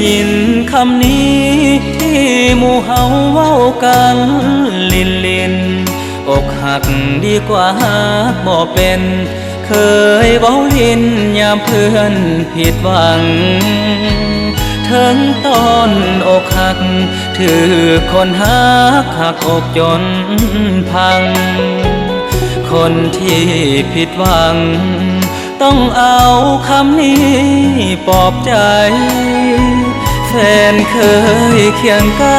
ยินคำนี้ที่หมู่เฮาเว้ากันลินอกหักดีกว่าหักบ่เป็นเคยเว้าลินยามเพื่อนผิดหวังถึงตอนอกหักถือคนหักอกจนพังคนที่ผิดหวังต้องเอาคำนี้ปลอบใจแฟนเคยเคียงไกล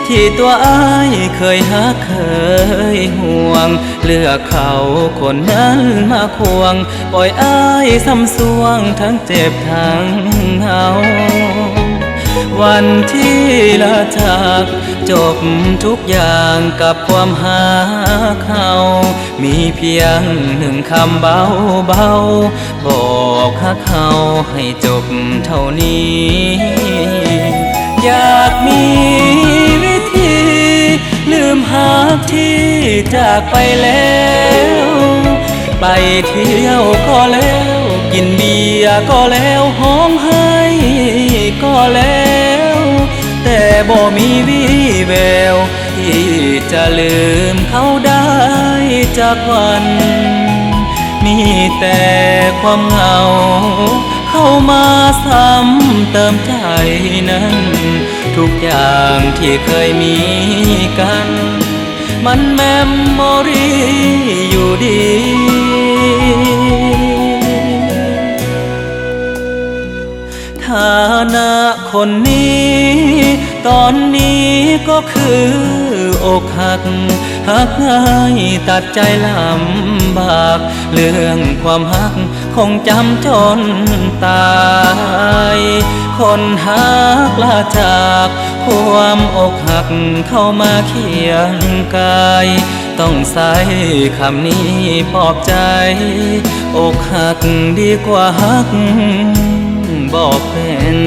ที่ตัวอ้ายเคยหักเคยห่วงเลือกเขาคนนั้นมาควงปล่อยอ้ายซ้ำสวงทั้งเจ็บทั้งเหงาวันที่ละจากจบทุกอย่างกับความหาเขามีเพียงหนึ่งคำเบาบอกหาเขาให้จบเท่านี้อยากมีวิธีลืมหักที่จากไปแล้วไปเที่ยวก็แล้วกินเบียร์ก็แล้วห้องไห้ก็แล้วแต่บ่มีวี่แววที่จะลืมเขาได้จากวันมีแต่ความเหงาเข้ามาซ้ำเติมใจนั้นทุกอย่างที่เคยมีกันมันแมมโมรีอยู่ดีฐานะคนนี้ตอนนี้ก็คืออกหักง่ายตัดใจลำบากเรื่องความหักคงจำจนตายคนหักลาจากความอกหักเข้ามาเคียงกายต้องใส่คำนี้ปลอบใจอกหักดีกว่าหักบอกเป็น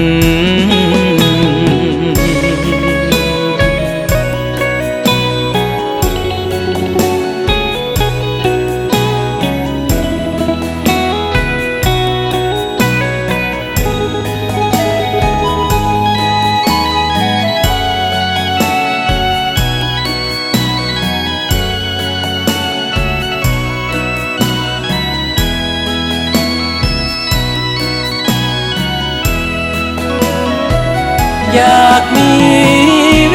อยากมี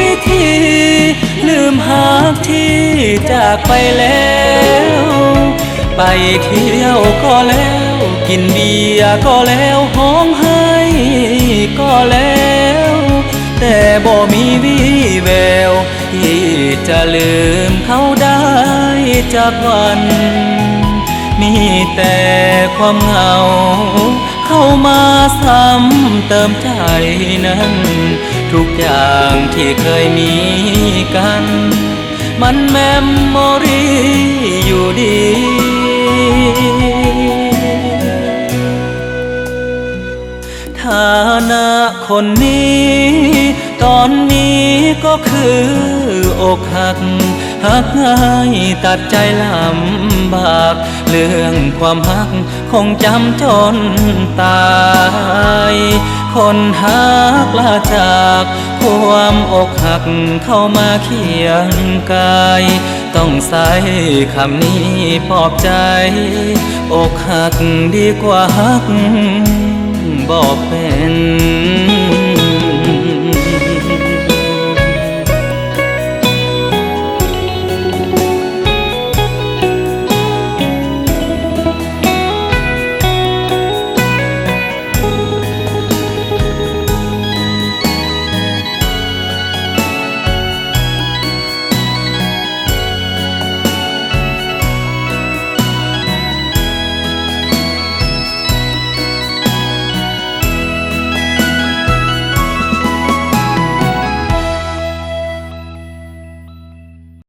วิธีลืมหักที่จากไปแล้วไปเที่ยวก็แล้วกินเบียร์ก็แล้วห้องไห้ก็แล้วแต่บ่มีวี่แววที่จะลืมเขาได้จากวันมีแต่ความเหงาเข้ามาซ้ำเติมใจนั้นทุกอย่างที่เคยมีกันมันแมมโมรีอยู่ดีฐานะคนนี้ตอนนี้ก็คืออกหักง่ายตัดใจลำบากเรื่องความหักคงจำจนตายคนหักลาจากความอกหักเข้ามาเคียงกายต้องใส่คำนี้ปลอบใจอกหักดีกว่าหักบอกเป็น